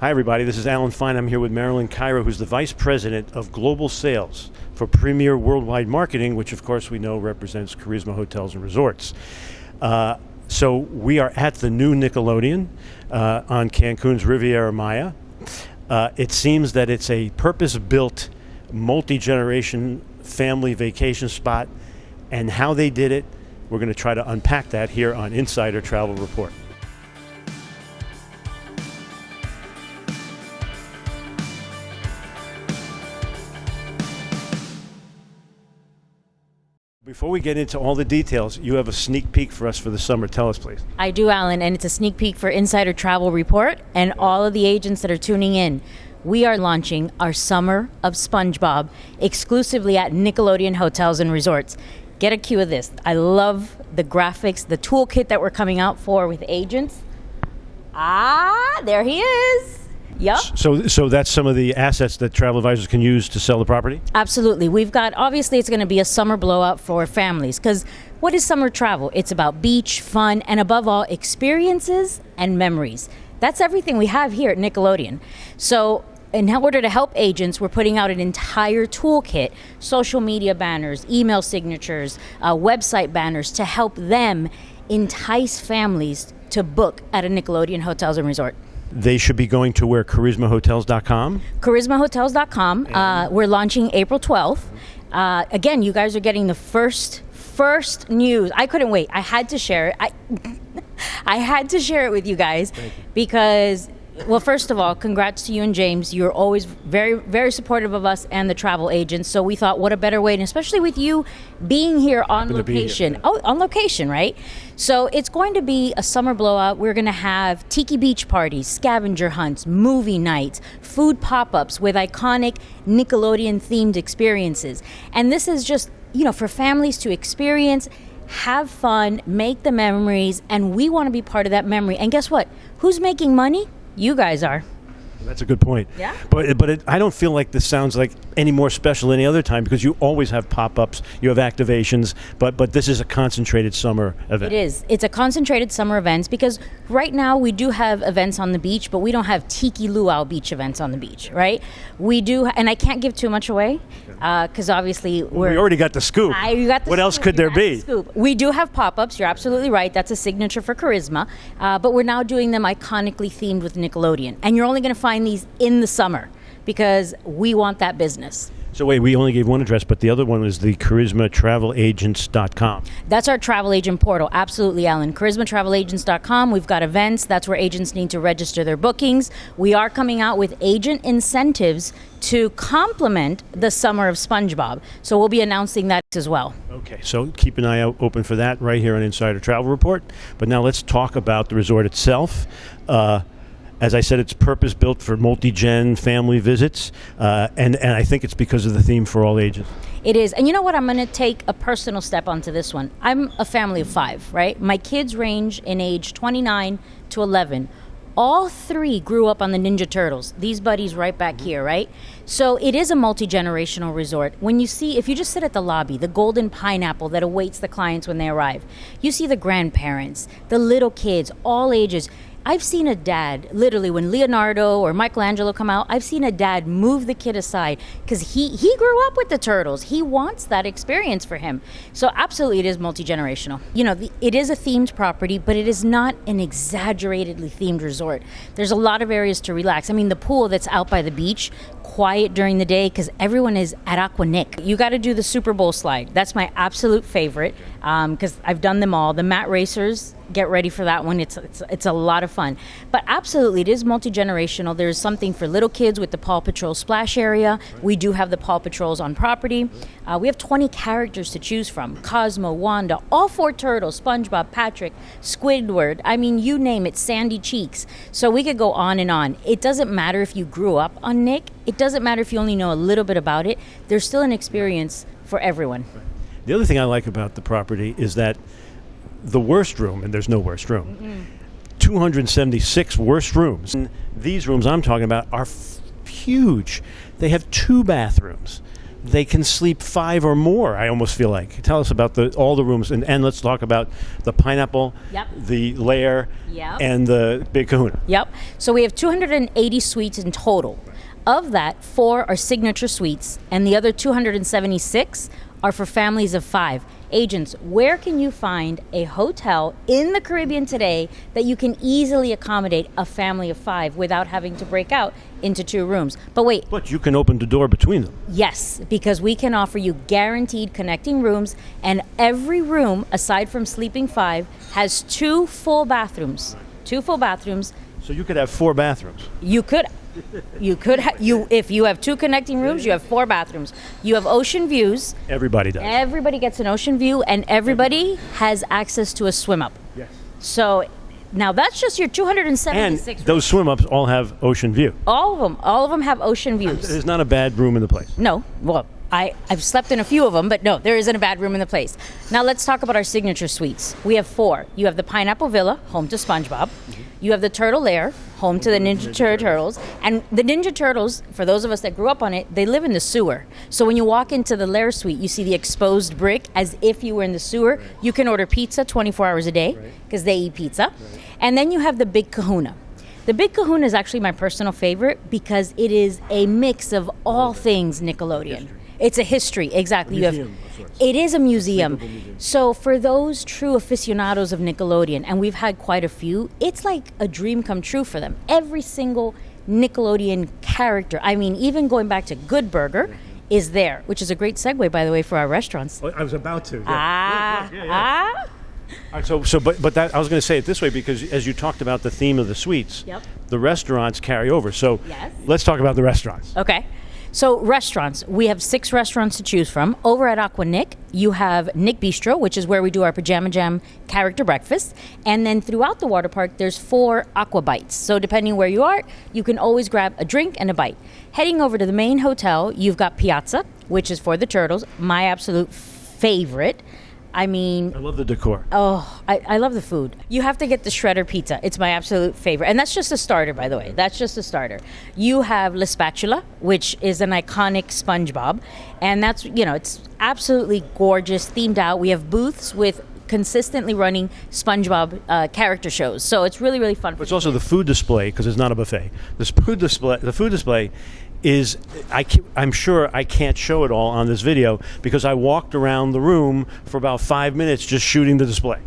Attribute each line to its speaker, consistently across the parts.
Speaker 1: Hi, everybody. This is Alan Fine. I'm here with Marilyn Cairo, who's the Vice President of Global Sales for Premier Worldwide Marketing, which, of course, we know represents Charisma Hotels and Resorts. So we are at the new Nickelodeon on Cancun's Riviera Maya. It seems that it's a purpose-built, multi-generation family vacation spot, and how they did it, we're going to try to unpack that here on Insider Travel Report. Before we get into all the details, you have a sneak peek for us for the summer. Tell us, please.
Speaker 2: I do, Alan, and it's a sneak peek for Insider Travel Report and all of the agents that are tuning in. We are launching our Summer of SpongeBob exclusively at Nickelodeon Hotels and Resorts. Get a cue of this. I love the graphics, the toolkit that we're coming out for with agents. There he is. Yep.
Speaker 1: So that's some of the assets that travel advisors can use to sell the property?
Speaker 2: Absolutely. We've got, obviously, it's going to be a summer blowout for families, because what is summer travel? It's about beach, fun, and above all, experiences and memories. That's everything we have here at Nickelodeon. So in order to help agents, we're putting out an entire toolkit, social media banners, email signatures, website banners, to help them entice families to book at a Nickelodeon Hotels and Resort.
Speaker 1: They should be going to where? CharismaHotels.com?
Speaker 2: CharismaHotels.com. We're launching April 12th. Again, you guys are getting the first news. I couldn't wait. I had to share it. I had to share it with you guys because, well, first of all, congrats to you and James. You're always very, very supportive of us and the travel agents. So we thought, what a better way, and especially with you being here on location. Oh, on location, right? So it's going to be a summer blowout. We're going to have tiki beach parties, scavenger hunts, movie nights, food pop-ups with iconic Nickelodeon-themed experiences. And this is just, for families to experience, have fun, make the memories, and we want to be part of that memory. And guess what? Who's making money? You guys are.
Speaker 1: That's a good point.
Speaker 2: Yeah.
Speaker 1: But I don't feel like this sounds like any more special than any other time, because you always have pop-ups, you have activations, but this is a concentrated summer event.
Speaker 2: It is. It's a concentrated summer events, because right now we do have events on the beach, but we don't have Tiki Luau beach events on the beach, right? We do, and I can't give too much away, because obviously we
Speaker 1: already got the scoop. What else could there be?
Speaker 2: We do have pop-ups. You're absolutely right. That's a signature for Charisma, but we're now doing them iconically themed with Nickelodeon, and you're only going to find these in the summer because we want that business.
Speaker 1: So wait, we only gave one address, but the other one was the CharismaTravelAgents.com.
Speaker 2: That's our travel agent portal. Absolutely, Alan. CharismaTravelAgents.com. We've got events. That's where agents need to register their bookings. We are coming out with agent incentives to complement the Summer of SpongeBob. So we'll be announcing that as well. Okay,
Speaker 1: so keep an eye out open for that right here on Insider Travel Report. But now let's talk about the resort itself. As I said, it's purpose-built for multi-gen family visits, and I think it's because of the theme for all ages.
Speaker 2: It is. And you know what? I'm going to take a personal step onto this one. I'm a family of 5, right? My kids range in age 29 to 11. All 3 grew up on the Ninja Turtles. These buddies right back here, right? So it is a multi-generational resort. If you just sit at the lobby, the golden pineapple that awaits the clients when they arrive, you see the grandparents, the little kids, all ages. I've seen a dad, literally, when Leonardo or Michelangelo come out, I've seen a dad move the kid aside because he grew up with the turtles. He wants that experience for him. So absolutely, it is multi-generational. It is a themed property, but it is not an exaggeratedly themed resort. There's a lot of areas to relax. I mean, the pool that's out by the beach, quiet during the day because everyone is at Aqua Nick. You got to do the Super Bowl slide. That's my absolute favorite because I've done them all. The mat racers, get ready for that one. It's a lot of fun. But absolutely, it is multi-generational. There's something for little kids with the Paw Patrol splash area. We do have the Paw Patrols on property. We have 20 characters to choose from. Cosmo, Wanda, all 4 turtles, SpongeBob, Patrick, Squidward. I mean, you name it, Sandy Cheeks. So we could go on and on. It doesn't matter if you grew up on Nick. It doesn't matter if you only know a little bit about it. There's still an experience for everyone.
Speaker 1: The other thing I like about the property is that the worst room, and there's no worst room, 276 worst rooms. And these rooms I'm talking about are huge. They have 2 bathrooms. they can sleep 5 or more, I almost feel like. Tell us about all the rooms, and let's talk about the Pineapple,
Speaker 2: Yep.
Speaker 1: the Lair,
Speaker 2: Yep.
Speaker 1: and the Big Kahuna.
Speaker 2: Yep. So we have 280 suites in total. Of that, 4 are signature suites, and the other 276 are for families of 5. Agents, where can you find a hotel in the Caribbean today that you can easily accommodate a family of 5 without having to break out into 2 rooms? But wait.
Speaker 1: But you can open the door between them.
Speaker 2: Yes, because we can offer you guaranteed connecting rooms, and every room, aside from sleeping 5, has 2 full bathrooms. 2 full bathrooms.
Speaker 1: So you could have 4 bathrooms.
Speaker 2: You could if you have 2 connecting rooms, you have 4 bathrooms. You have ocean views.
Speaker 1: Everybody does.
Speaker 2: Everybody gets an ocean view, and everybody has access to a swim up.
Speaker 1: Yes.
Speaker 2: So now that's just your 276
Speaker 1: And those swim ups all have ocean view.
Speaker 2: All of them have ocean views.
Speaker 1: There's not a bad room in the place.
Speaker 2: No, well, I've slept in a few of them, but no, there isn't a bad room in the place. Now let's talk about our signature suites. We have 4. You have the Pineapple Villa, home to SpongeBob. You have the Turtle Lair, home to the Ninja Turtles. And the Ninja Turtles, for those of us that grew up on it, they live in the sewer. So when you walk into the Lair suite, you see the exposed brick as if you were in the sewer. Right. You can order pizza 24 hours a day because they eat pizza. Right. And then you have the Big Kahuna. The Big Kahuna is actually my personal favorite because it is a mix of all things Nickelodeon. History. It's a history, exactly. It is a museum. So for those true aficionados of Nickelodeon, and we've had quite a few, it's like a dream come true for them. Every single Nickelodeon character, I mean, even going back to Good Burger, is there, which is a great segue, by the way, for our restaurants.
Speaker 1: I was about to.
Speaker 2: Yeah.
Speaker 1: All right, but that I was going to say it this way because as you talked about the theme of the suites, the restaurants carry over. So let's talk about the restaurants.
Speaker 2: Okay. So restaurants, we have 6 restaurants to choose from. Over at Aqua Nick, you have Nick Bistro, which is where we do our Pajama Jam character breakfast. And then throughout the water park, there's 4 Aqua Bites. So depending where you are, you can always grab a drink and a bite. Heading over to the main hotel, you've got Piazza, which is for the turtles, my absolute favorite. I mean,
Speaker 1: I love the decor.
Speaker 2: Oh, I love the food. You have to get the shredder pizza. It's my absolute favorite. And that's just a starter, by the way. That's just a starter. You have La Spatula, which is an iconic SpongeBob. And that's, it's absolutely gorgeous, themed out. We have booths with consistently running SpongeBob character shows. So it's really, really fun.
Speaker 1: But it's also the food display, because it's not a buffet. The food display is, I'm sure I can't show it all on this video because I walked around the room for about 5 minutes just shooting the display.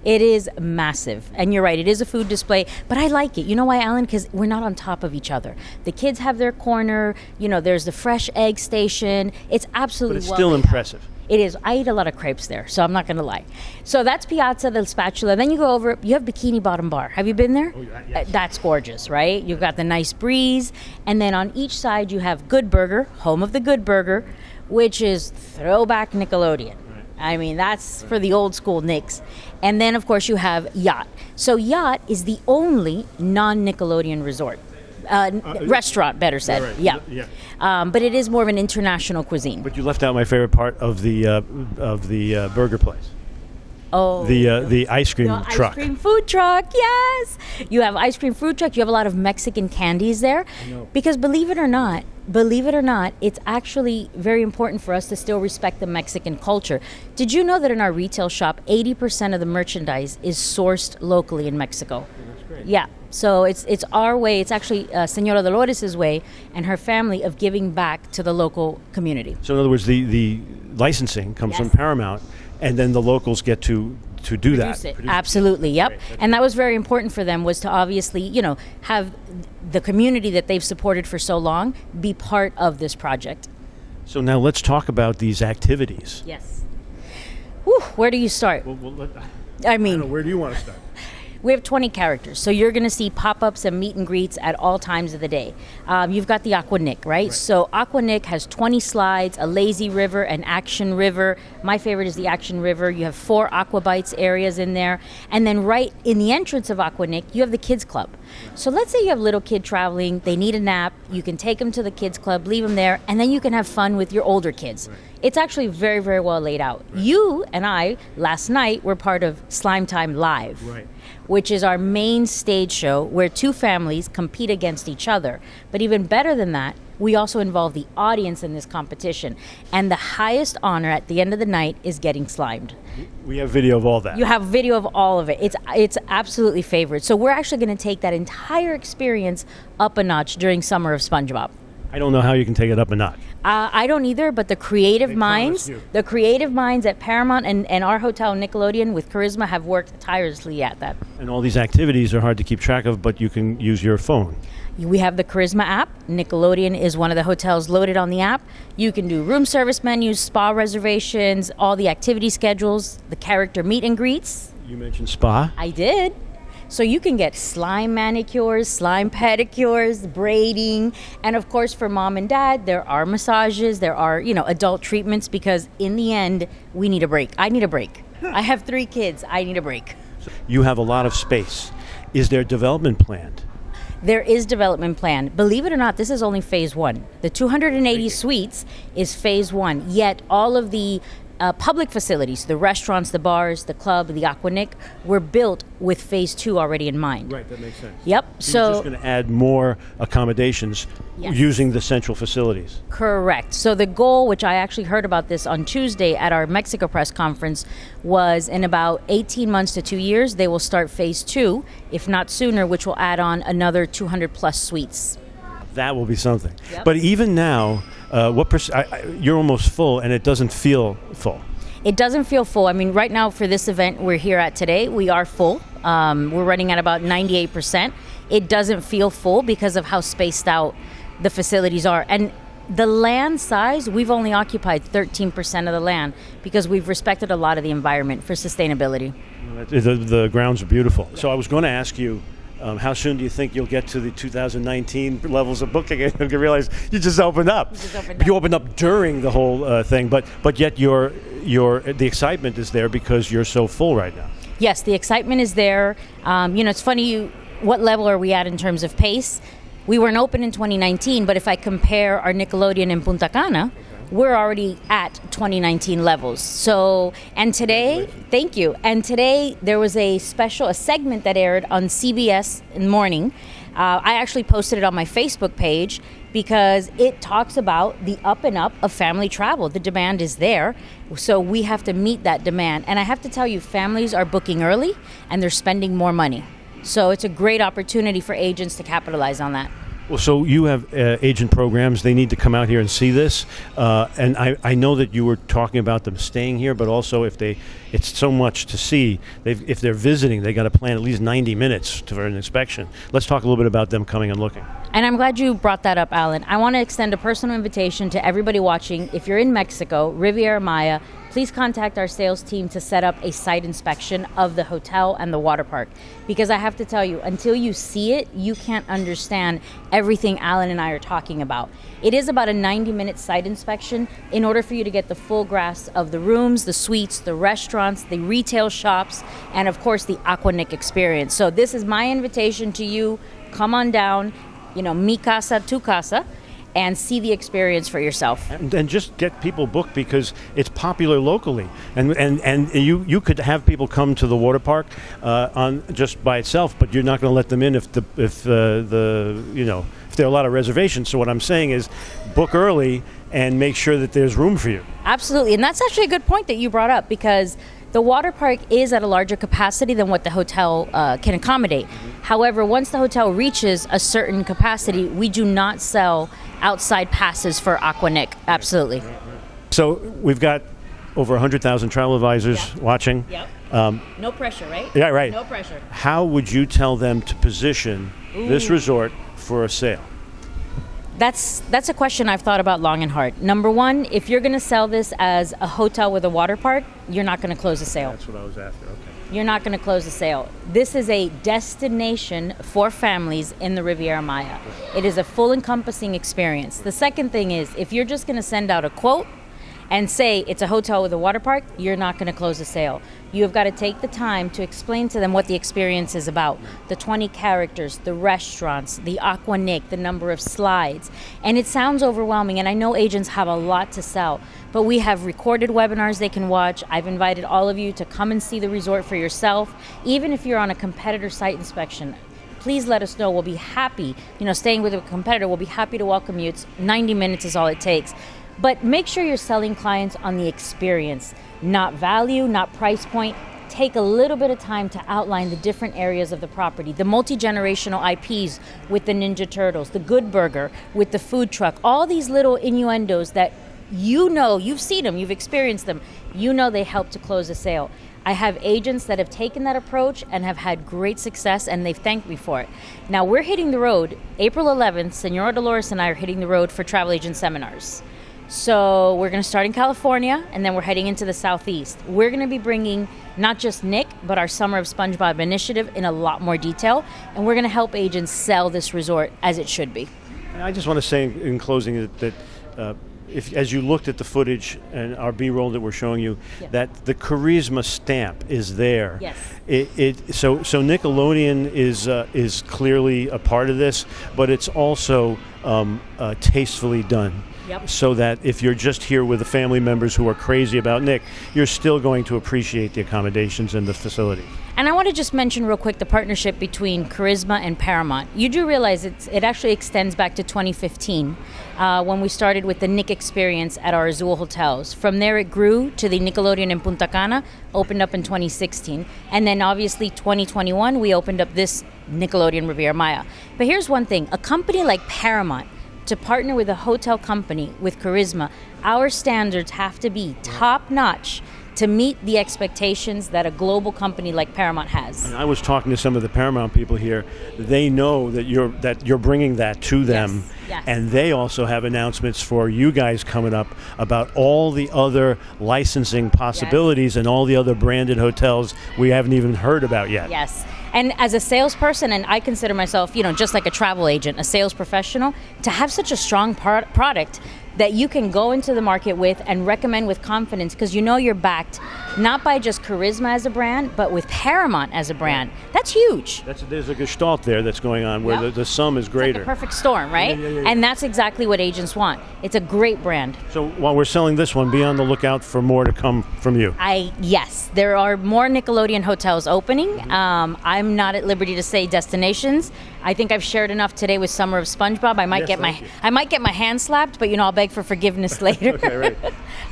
Speaker 2: It is massive. And you're right, it is a food display. But I like it. You know why, Alan? Because we're not on top of each other. The kids have their corner. There's the fresh egg station. It's absolutely
Speaker 1: But it's still impressive.
Speaker 2: It is. I eat a lot of crepes there, so I'm not going to lie. So that's Piazza del Spatula. Then you go over, you have Bikini Bottom Bar. Have you been there?
Speaker 1: Oh, yeah, yes.
Speaker 2: That's gorgeous, right? You've got the nice breeze. And then on each side, you have Good Burger, home of the Good Burger, which is throwback Nickelodeon. Right. I mean, that's for the old school Nicks. And then, of course, you have Yacht. So Yacht is the only non-Nickelodeon resort. Restaurant, better said.
Speaker 1: Right.
Speaker 2: Yeah. But it is more of an international cuisine.
Speaker 1: But you left out my favorite part of the burger place.
Speaker 2: Oh,
Speaker 1: the ice cream truck.
Speaker 2: Ice cream food truck, yes. You have ice cream food truck. You have a lot of Mexican candies there. Because believe it or not, it's actually very important for us to still respect the Mexican culture. Did you know that in our retail shop, 80% of the merchandise is sourced locally in Mexico?
Speaker 1: That's great.
Speaker 2: Yeah. So it's our way. It's actually Senora Dolores' way and her family of giving back to the local community.
Speaker 1: So in other words, the licensing comes from Paramount, and then the locals get to do that.
Speaker 2: Absolutely, yep. And that was very important for them, was to obviously, have the community that they've supported for so long be part of this project.
Speaker 1: So now let's talk about these activities.
Speaker 2: Yes. Whew, where do you start?
Speaker 1: I don't know, where do you want to start?
Speaker 2: We have 20 characters, so you're going to see pop-ups and meet and greets at all times of the day. You've got the Aqua Nick, right? So Aqua Nick has 20 slides, a lazy river, an action river. My favorite is the action river. You have 4 Aqua Bites areas in there. And then right in the entrance of Aqua Nick, you have the kids club. So let's say you have a little kid traveling, they need a nap, you can take them to the kids club, leave them there, and then you can have fun with your older kids. Right. It's actually very, very well laid out. Right. You and I, last night, were part of Slime Time Live. Right. Which is our main stage show where 2 families compete against each other. But even better than that, we also involve the audience in this competition. And the highest honor at the end of the night is getting slimed.
Speaker 1: We have video of all that.
Speaker 2: You have video of all of it. It's absolutely favorite. So we're actually going to take that entire experience up a notch during Summer of SpongeBob.
Speaker 1: I don't know how you can take it up a notch.
Speaker 2: I don't either, but the creative minds at Paramount and our hotel Nickelodeon with Charisma have worked tirelessly at that.
Speaker 1: And all these activities are hard to keep track of, but you can use your phone.
Speaker 2: We have the Charisma app. Nickelodeon is one of the hotels loaded on the app. You can do room service menus, spa reservations, all the activity schedules, the character meet and greets.
Speaker 1: You mentioned spa.
Speaker 2: I did. So you can get slime manicures, slime pedicures, braiding, and of course for mom and dad, there are massages, there are, adult treatments, because in the end, we need a break. I need a break. I have 3 kids. I need a break.
Speaker 1: You have a lot of space. Is there development planned?
Speaker 2: There is development planned. Believe it or not, this is only phase 1. The 280 suites is phase 1, yet all of the public facilities, the restaurants, the bars, the club, the Aquanic, were built with phase 2 already in mind.
Speaker 1: Right, that makes sense.
Speaker 2: Yep.
Speaker 1: So you're just going to add more accommodations using the central facilities.
Speaker 2: Correct. So the goal, which I actually heard about this on Tuesday at our Mexico press conference, was in about 18 months to 2 years, they will start phase 2, if not sooner, which will add on another 200 plus suites.
Speaker 1: That will be something.
Speaker 2: Yep.
Speaker 1: But even now, you're almost full, and it doesn't feel full.
Speaker 2: It doesn't feel full. I mean, right now for this event we're here at today, we are full. We're running at about 98%. It doesn't feel full because of how spaced out the facilities are. And the land size, we've only occupied 13% of the land because we've respected a lot of the environment for sustainability.
Speaker 1: The grounds are beautiful. So I was going to ask you, how soon do you think you'll get to the 2019 levels of booking? And you realize you just opened up. You opened up during the whole thing, but yet the excitement is there because you're so full right now.
Speaker 2: Yes, the excitement is there. It's funny. What level are we at in terms of pace? We weren't open in 2019, but if I compare our Nickelodeon in Punta Cana, we're already at 2019 levels. So, and today, thank you. And today there was a segment that aired on CBS in the morning. I actually posted it on my Facebook page because it talks about the up and up of family travel. The demand is there, so we have to meet that demand. And I have to tell you, families are booking early and they're spending more money. So it's a great opportunity for agents to capitalize on that.
Speaker 1: Well, so you have agent programs. They need to come out here and see this. And I know that you were talking about them staying here, but also it's so much to see. If they're visiting, they got to plan at least 90 minutes for an inspection. Let's talk a little bit about them coming and looking.
Speaker 2: And I'm glad you brought that up, Alan. I want to extend a personal invitation to everybody watching. If you're in Mexico, Riviera Maya, please contact our sales team to set up a site inspection of the hotel and the water park. Because I have to tell you, until you see it, you can't understand everything Alan and I are talking about. It is about a 90-minute site inspection in order for you to get the full grasp of the rooms, the suites, the restaurants, the retail shops, and of course the Aquanic experience. So this is my invitation to you. Come on down, mi casa, tu casa, and see the experience for yourself.
Speaker 1: And just get people booked because it's popular locally. And you could have people come to the water park on just by itself, but you're not going to let them in if there are a lot of reservations. So what I'm saying is book early and make sure that there's room for you.
Speaker 2: Absolutely. And that's actually a good point that you brought up because the water park is at a larger capacity than what the hotel can accommodate. However, once the hotel reaches a certain capacity, we do not sell outside passes for Aquanic. Absolutely.
Speaker 1: So we've got over 100,000 travel advisors watching.
Speaker 2: Yep. No pressure, right?
Speaker 1: Yeah, right.
Speaker 2: No pressure.
Speaker 1: How would you tell them to position this resort for a sale?
Speaker 2: That's a question I've thought about long and hard. Number one, if you're going to sell this as a hotel with a water park, you're not going to close a sale.
Speaker 1: That's what I was after. Okay.
Speaker 2: You're not going to close a sale. This is a destination for families in the Riviera Maya. It is a full encompassing experience. The second thing is, if you're just going to send out a quote and say it's a hotel with a water park, you're not going to close a sale. You have got to take the time to explain to them what the experience is about. The 20 characters, the restaurants, the Aquanic, the number of slides. And it sounds overwhelming, and I know agents have a lot to sell, but we have recorded webinars they can watch. I've invited all of you to come and see the resort for yourself. Even if you're on a competitor site inspection, please let us know. We'll be happy, staying with a competitor, we'll be happy to welcome you. It's 90 minutes is all it takes. But make sure you're selling clients on the experience, not value, not price point. Take a little bit of time to outline the different areas of the property, the multi-generational IPs with the Ninja Turtles, the Good Burger with the food truck, all these little innuendos that you've seen them, you've experienced them, they help to close a sale. I have agents that have taken that approach and have had great success, and they've thanked me for it. Now we're hitting the road. April 11th, Senora Dolores and I are hitting the road for travel agent seminars. So we're going to start in California, and then we're heading into the Southeast. We're going to be bringing not just Nick, but our Summer of SpongeBob initiative in a lot more detail, and we're going to help agents sell this resort as it should be.
Speaker 1: I just want to say in closing that if, as you looked at the footage and our B-roll that we're showing you, that the charisma stamp is there.
Speaker 2: Yes.
Speaker 1: So Nickelodeon is clearly a part of this, but it's also tastefully done.
Speaker 2: Yep.
Speaker 1: So that if you're just here with the family members who are crazy about Nick, you're still going to appreciate the accommodations and the facility.
Speaker 2: And I want to just mention real quick the partnership between Charisma and Paramount. You do realize it actually extends back to 2015 when we started with the Nick Experience at our Azul hotels. From there it grew to the Nickelodeon in Punta Cana, opened up in 2016. And then obviously 2021 we opened up this Nickelodeon Riviera Maya. But here's one thing, a company like Paramount, to partner with a hotel company with Charisma, our standards have to be top-notch to meet the expectations that a global company like Paramount has.
Speaker 1: And I was talking to some of the Paramount people here. They know that you're bringing that to them.
Speaker 2: Yes.
Speaker 1: And they also have announcements for you guys coming up about all the other licensing possibilities and all the other branded hotels we haven't even heard about yet.
Speaker 2: Yes. And as a salesperson, and I consider myself, just like a travel agent, a sales professional, to have such a strong product that you can go into the market with and recommend with confidence because you're backed not by just Charisma as a brand, but with Paramount as a brand. That's huge.
Speaker 1: There's a gestalt there that's going on where the sum is greater.
Speaker 2: It's like a perfect storm, right?
Speaker 1: Yeah.
Speaker 2: And that's exactly what agents want. It's a great brand.
Speaker 1: So while we're selling this one, be on the lookout for more to come from you.
Speaker 2: Yes, there are more Nickelodeon hotels opening.
Speaker 1: Mm-hmm.
Speaker 2: I'm not at liberty to say destinations. I think I've shared enough today with Summer of SpongeBob. I might get my hand slapped, but I'll beg for forgiveness later.
Speaker 1: Okay, right.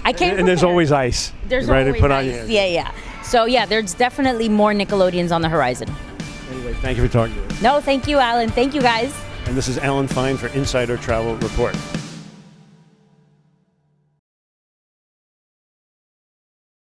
Speaker 2: I can't.
Speaker 1: And there's always ice.
Speaker 2: There's
Speaker 1: right,
Speaker 2: always
Speaker 1: put
Speaker 2: ice.
Speaker 1: On your hand.
Speaker 2: Yeah. So there's definitely more Nickelodeons on the horizon.
Speaker 1: Anyway, thank you for talking to us.
Speaker 2: No, thank you, Alan. Thank you, guys.
Speaker 1: And this is Alan Fine for Insider Travel Report.